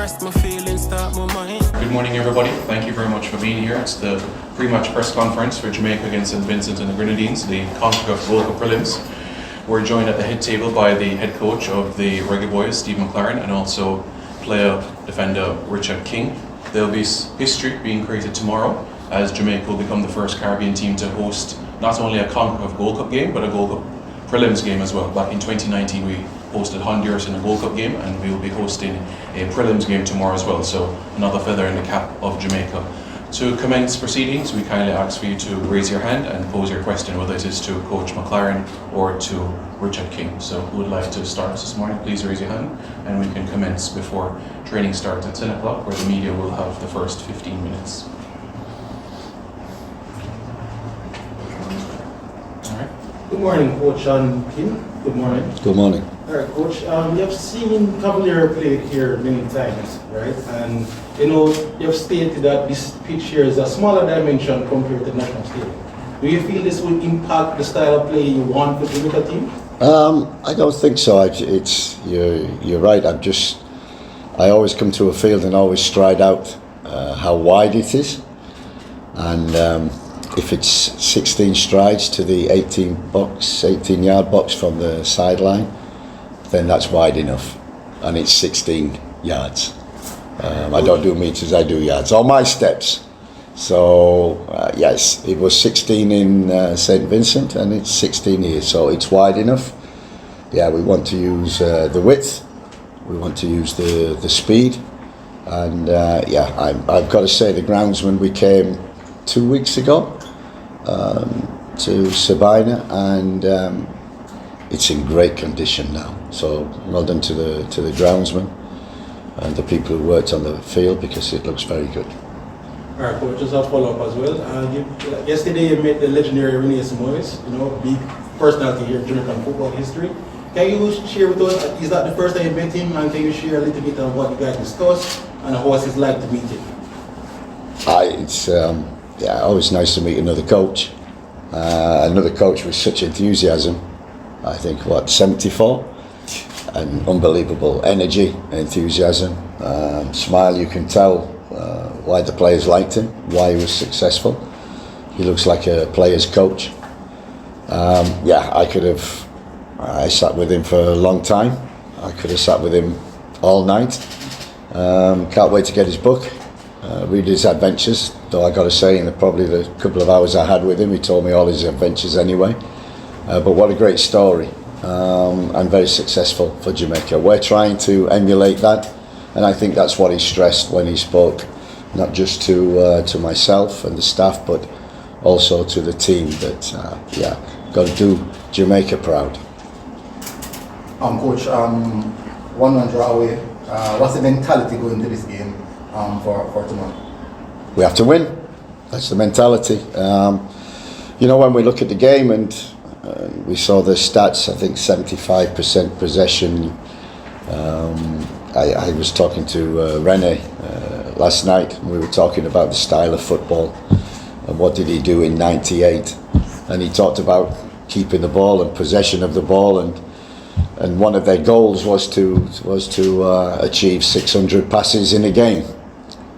rest my feelings, start my mind. Good morning, everybody. Thank you very much for being here. It's the pre-match press conference for Jamaica against St. Vincent and the Grenadines, the CONCACAF World Cup prelims. We're joined at the head table by the head coach of the Reggae Boys, Steve McLaren, and also player defender Richard King. There'll be history being created tomorrow as Jamaica will become the first Caribbean team to host not only a CONCACAF Gold Cup game, but a Gold Cup prelims game as well. Back in 2019, we hosted Honduras in a Gold Cup game, and we will be hosting a prelims game tomorrow as well. So another feather in the cap of Jamaica. To commence proceedings, we kindly ask for you to raise your hand and pose your question, whether it is to Coach McLaren or to Richard King. So who would like to start this morning? Please raise your hand, and we can commence before training starts at 10 o'clock, where the media will have the first 15 minutes. Good morning, Coach Kim. Good morning. Good morning. All right, Coach. You've seen Cavalier play here many times, right? And you've stated that this pitch here is a smaller dimension compared to the national stadium. Do you feel this will impact the style of play you want for the Jamaica team? I don't think so. You're right. I always come to a field and always stride out how wide it is, and if it's 16 strides to the 18-yard box from the sideline, then that's wide enough, and it's 16 yards. I don't do meters, I do yards. All my steps. So yes, it was 16 in St. Vincent, and it's 16 here, so it's wide enough. Yeah, we want to use the width, we want to use the speed, and I've got to say the groundsman, we came 2 weeks ago to Sabina, and it's in great condition now. So well done to the groundsman and the people who worked on the field, because it looks very good. All right, Coach, just a follow-up as well. Yesterday you met the legendary Renee Samois, big personality here in Jamaican football history. Can you share with us, is that the first time you met him, and can you share a little bit of what you guys discussed and how was it like to meet him? It's always nice to meet another coach with such enthusiasm. I think 74, and unbelievable energy, enthusiasm, smile. You can tell why the players liked him, why he was successful. He looks like a player's coach. I sat with him for a long time. I could have sat with him all night. Can't wait to get his book. Read his adventures, though I got to say, in probably the couple of hours I had with him, he told me all his adventures anyway. But what a great story, and very successful for Jamaica. We're trying to emulate that, and I think that's what he stressed when he spoke, not just to myself and the staff, but also to the team, that got to do Jamaica proud. Coach, 1-1 draw away. What's the mentality going into this game for tomorrow? We have to win. That's the mentality. When we look at the game and we saw the stats, I think 75% possession. I was talking to Rene last night, and we were talking about the style of football and what did he do in '98, and he talked about keeping the ball and possession of the ball, and one of their goals was to achieve 600 passes in a game.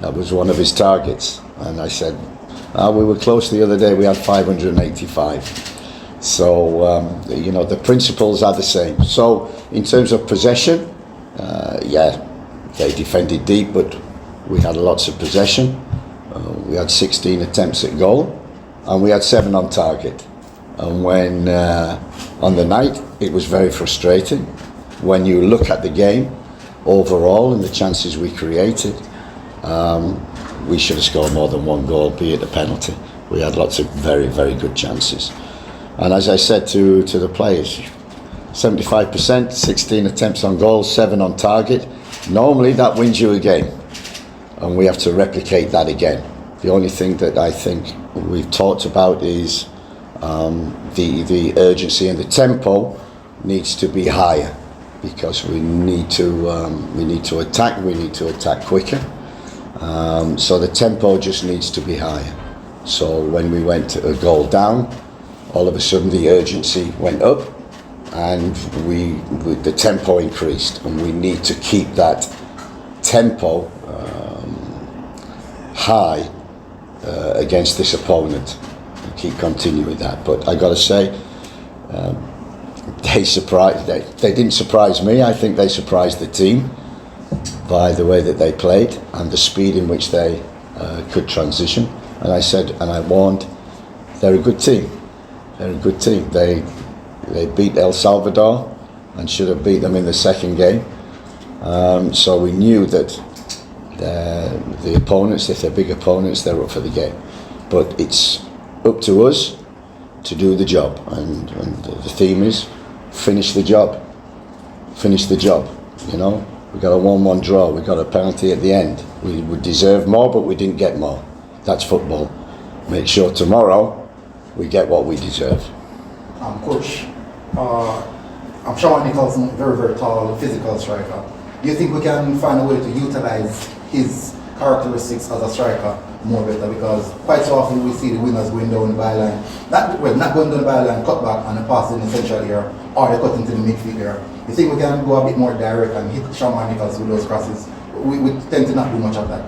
That was one of his targets, and I said, we were close the other day, we had 585. So, the principles are the same. So, in terms of possession, they defended deep, but we had lots of possession. We had 16 attempts at goal, and we had 7 on target. And when, on the night, it was very frustrating. When you look at the game overall and the chances we created, we should have scored more than 1 goal, be it a penalty. We had lots of very, very good chances. And as I said to the players, 75%, 16 attempts on goal, 7 on target. Normally that wins you a game, and we have to replicate that again. The only thing that I think we've talked about is the urgency, and the tempo needs to be higher, because we need to attack quicker. So the tempo just needs to be higher. So when we went a goal down, all of a sudden the urgency went up, and the tempo increased, and we need to keep that tempo high against this opponent. And keep continuing that. But I got to say, they didn't surprise me. I think they surprised the team by the way that they played and the speed in which they could transition. And I said, and I warned, they're a good team. They're a good team. They beat El Salvador and should have beat them in the second game. So we knew that the opponents, if they're big opponents, they're up for the game. But it's up to us to do the job, and the theme is finish the job. Finish the job. You know, we got a 1-1 draw. We got a penalty at the end. We would deserve more, but we didn't get more. That's football. Make sure tomorrow we get what we deserve. Coach, I'm sure Nicholson, very, very tall, physical striker. Do you think we can find a way to utilize his characteristics as a striker more better? Because quite so often we see the winners going down the byline, not going down the byline, cut back and pass in the central area, or they cut into the midfield area. You think we can go a bit more direct and hit Shaman Nichols with those crosses? We tend to not do much of that.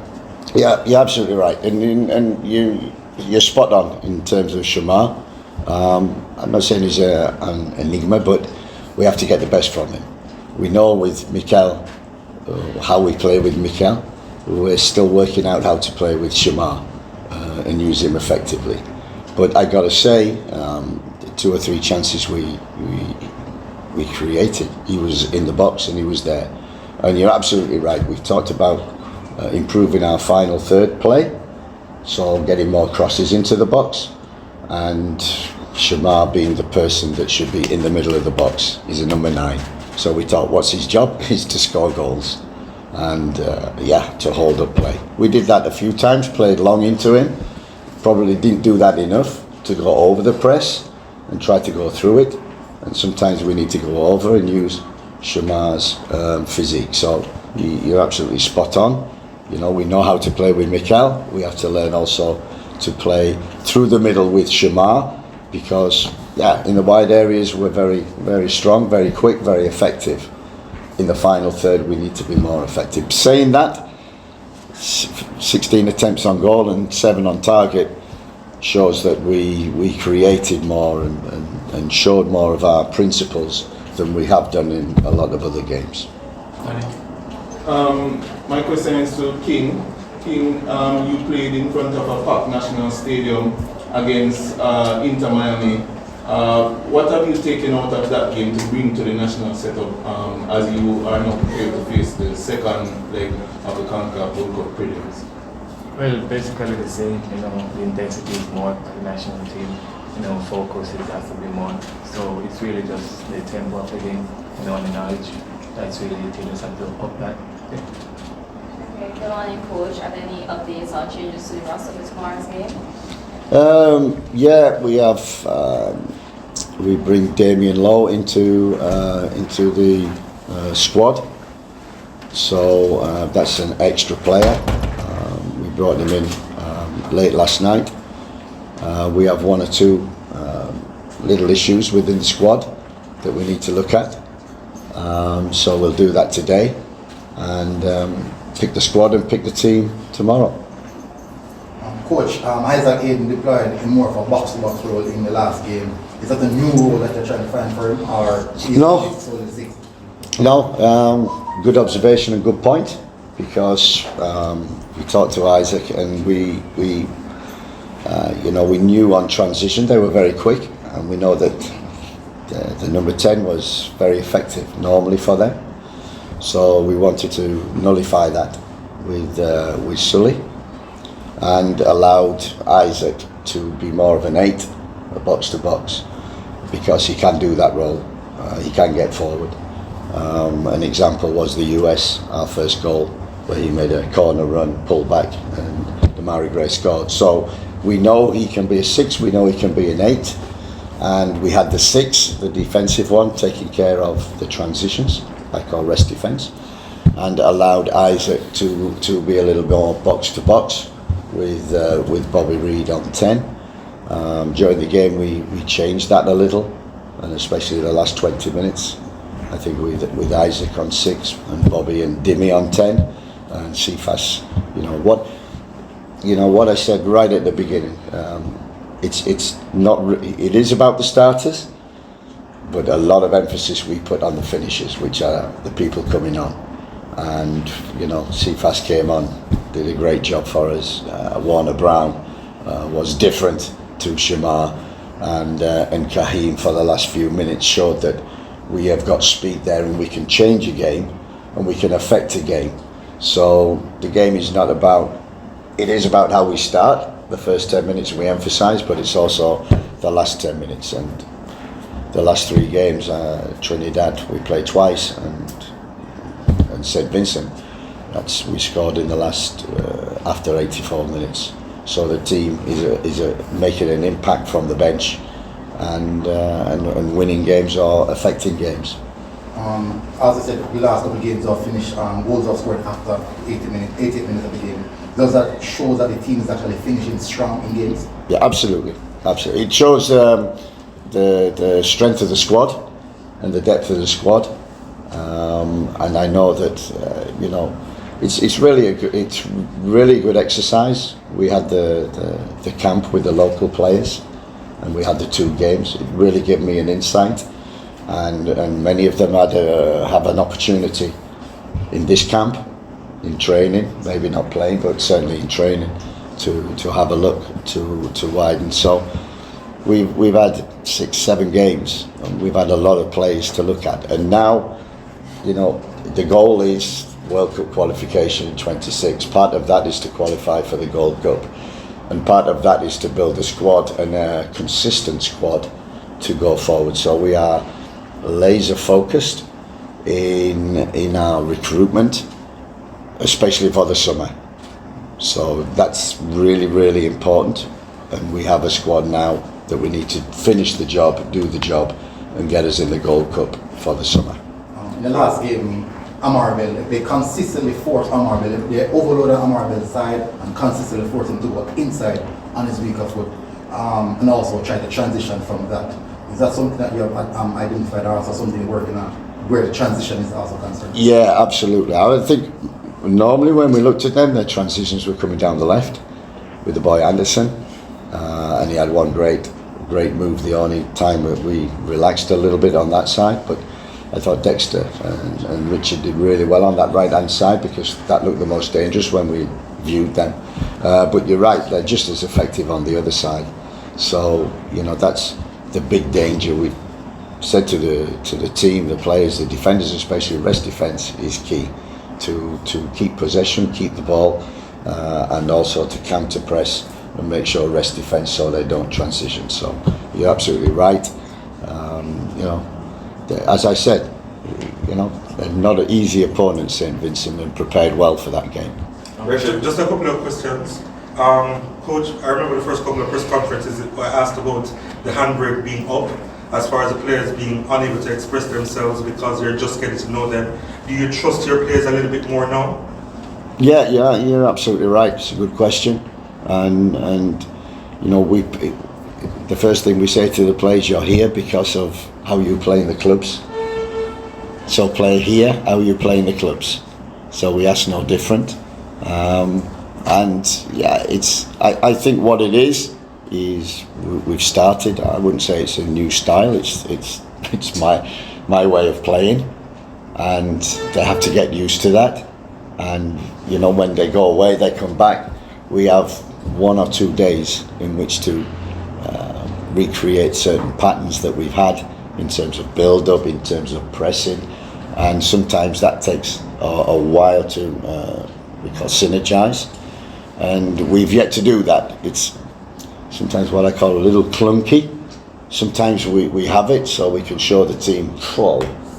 Yeah, you're absolutely right, and you're spot on in terms of Shamar. I'm not saying he's an enigma, but we have to get the best from him. We know with Mikel how we play with Mikel. We're still working out how to play with Shamar and use him effectively. But I got to say, the 2 or 3 chances we created, he was in the box and he was there. And you're absolutely right. We've talked about improving our final third play, so getting more crosses into the box, and Shamar being the person that should be in the middle of the box. He's a number 9. So we thought, what's his job? Is to score goals and to hold up play. We did that a few times, played long into him. Probably didn't do that enough to go over the press and try to go through it. And sometimes we need to go over and use Shamar's physique. So you're absolutely spot on. You know, we know how to play with Mikel. We have to learn also to play through the middle with Shamar, because in the wide areas we're very, very strong, very quick, very effective. In the final third we need to be more effective. Saying that, 16 attempts on goal and 7 on target shows that we created more and showed more of our principles than we have done in a lot of other games. My question is to King. King, you played in front of a packed National Stadium against Inter Miami. What have you taken out of that game to bring to the national setup as you are now prepared to face the second leg of the CONCACAF World Cup prelims? Well, basically the same. The intensity is more for the national team. Focus it has to be more. So it's really just the tempo of the game, and the knowledge. That's really the thing. Just have to up that. Okay, good morning, Coach. Are there any updates or changes to the roster for tomorrow's game? We have. We bring Damien Lowe into the squad, so that's an extra player. We brought him in late last night. We have 1 or 2 little issues within the squad that we need to look at. So we'll do that today and pick the squad and pick the team tomorrow. Coach, Isaac Hayden deployed in more of a box-to-box role in the last game. Is that a new role that you're trying to find for him, or No, good observation and good point, because we talked to Isaac and we knew on transition they were very quick, and we know that the number 10 was very effective normally for them. So we wanted to nullify that with Sully, and allowed Isaac to be more of an 8, a box to box, because he can do that role. He can get forward. An example was the US, our first goal, where he made a corner run, pulled back, and Damari Gray scored. So we know he can be a 6, we know he can be an 8, and we had the 6, the defensive one, taking care of the transitions, like our rest defence, and allowed Isaac to be a little more box to box with Bobby Reid on 10. During the game we changed that a little, and especially the last 20 minutes, I think with Isaac on 6 and Bobby and Dimmy on 10, and CFAS, what I said right at the beginning. It's not. It is about the starters, but a lot of emphasis we put on the finishers, which are the people coming on. And CFAS came on, did a great job for us. Warner Brown was different to Shamar, and Kahim for the last few minutes showed that we have got speed there and we can change a game and we can affect a game. So the game is not about. It is about how we start. The first 10 minutes we emphasise, but it's also the last 10 minutes and the last 3 games. Trinidad we played twice, and St Vincent. We scored in the last after 84 minutes. So the team is making an impact from the bench, and winning games or affecting games. As I said, the last couple of games are finished. Goals are scored after 88 minutes of the game. Does that show that the team is actually finishing strong in games? Yeah, absolutely. It shows the strength of the squad and the depth of the squad, and I know that it's really a good exercise. We had the camp with the local players, and we had the 2 games. It really gave me an insight, and many of them have an opportunity in this camp, in training, maybe not playing, but certainly in training, to have a look, to widen. So we've had 6-7 games, and we've had a lot of players to look at, and now the goal is World Cup qualification in 26. Part of that is to qualify for the Gold Cup, and part of that is to build a squad, and a consistent squad to go forward. So we are laser focused in our recruitment, especially for the summer. So that's really, really important, and we have a squad now that we need to finish the job, do the job, and get us in the Gold Cup for the summer. In the last game, Amarbel, they consistently force Amarbel. They overloaded Amarbel's side and consistently force him to go inside on his weaker foot, and also try to transition from that. Is that something that you have identified, or also something you're working on, where the transition is also concerned? Yeah, absolutely. I would think normally when we looked at them, their transitions were coming down the left with the boy Anderson, and he had one great move. The only time that we relaxed a little bit on that side, but I thought Dexter and Richard did really well on that right-hand side, because that looked the most dangerous when we viewed them. But you're right, they're just as effective on the other side. So, that's the big danger. We've said to the team, the players, the defenders especially, rest defence is key to keep possession, keep the ball, and also to counter-press and make sure rest defence so they don't transition. So you're absolutely right. As I said, they're not an easy opponent, St Vincent, and prepared well for that game. Richard, just a couple of questions. Coach, I remember the first couple of press conferences I asked about the handbrake being up, as far as the players being unable to express themselves because you're just getting to know them. Do you trust your players a little bit more now? Yeah, you're absolutely right. It's a good question, and the first thing we say to the players, you're here because of how you play in the clubs. So play here, how you play in the clubs. So we ask no different. And yeah, I think what it is we've started. I wouldn't say it's a new style. It's my way of playing, and they have to get used to that. And when they go away, they come back. We have 1 or 2 days in which to recreate certain patterns that we've had in terms of build-up, in terms of pressing, and sometimes that takes a while to we call synergize, and we've yet to do that. It's sometimes what I call a little clunky. Sometimes we have it so we can show the team,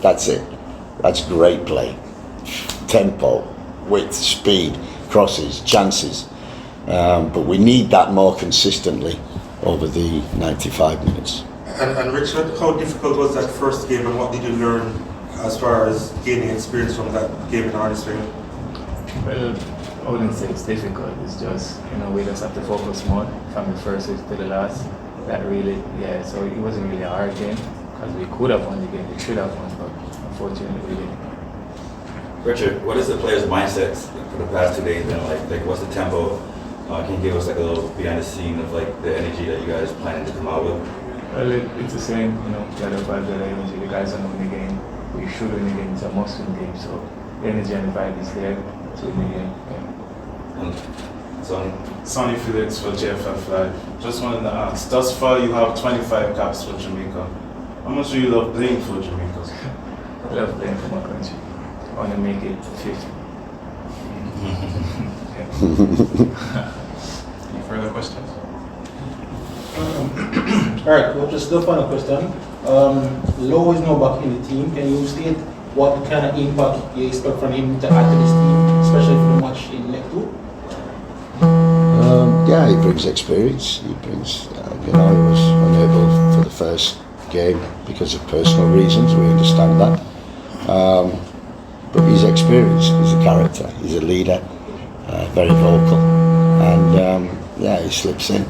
that's it, that's great play, tempo, width, speed, crosses, chances, but we need that more consistently over the 95 minutes. And Richard, how difficult was that first game, and what did you learn as far as gaining experience from that game in Huddersfield? Well, I wouldn't say it's difficult. It's just, we just have to focus more from the first to the last. That really, so it wasn't really a hard game because we could have won the game. We should have won, but unfortunately we didn't. Richard, what is the players' mindsets for the past 2 days been like? Like, what's the tempo? Can you give us like a little behind the scene of like the energy that you guys planning to come out with? Well, it's the same, you know, the other vibe, the other energy. The guys are knowing the game. We should win the game. It's a must-win game. So the energy and the vibe is there to win the game. Yeah. And Sonny? Sonny Felix for JFF Live. Just wanted to ask, thus far you have 25 caps for Jamaica. How much do you love playing for Jamaica? I love playing for my country. I want to make it 50. Any further questions? All right, well, just the final question. Low is now back in the team. Can you state what kind of impact you expect from him to add to this team, especially for the match in leg 2? Yeah, he brings experience. He brings, he was unable for the first game because of personal reasons. We understand that. But he's experienced. He's a character. He's a leader. Very vocal. And yeah, he slips in.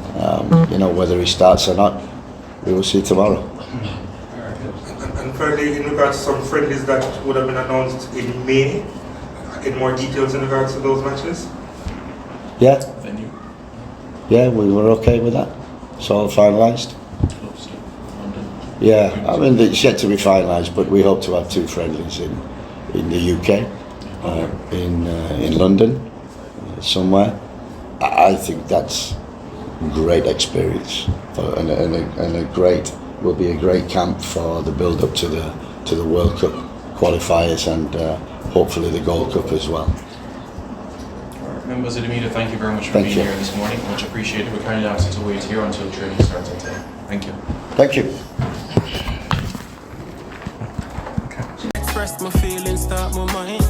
Whether he starts or not, we will see tomorrow. And thirdly, in regards to some friendlies that would have been announced in May, in more details in regards to those matches? Yeah. Venue? Yeah, we were okay with that. It's all finalised. Close to London. Yeah, I mean, it's yet to be finalised, but we hope to have 2 friendlies in the UK, in London, somewhere. I think that's great experience and will be a great camp for the build up to the World Cup qualifiers and hopefully the Gold Cup as well. Members of the media, thank you very much for Thank being you. here this morning. Much appreciated. We kindly ask you to wait here until training starts at 10. Thank you. Thank you. Express my feelings, start my mind.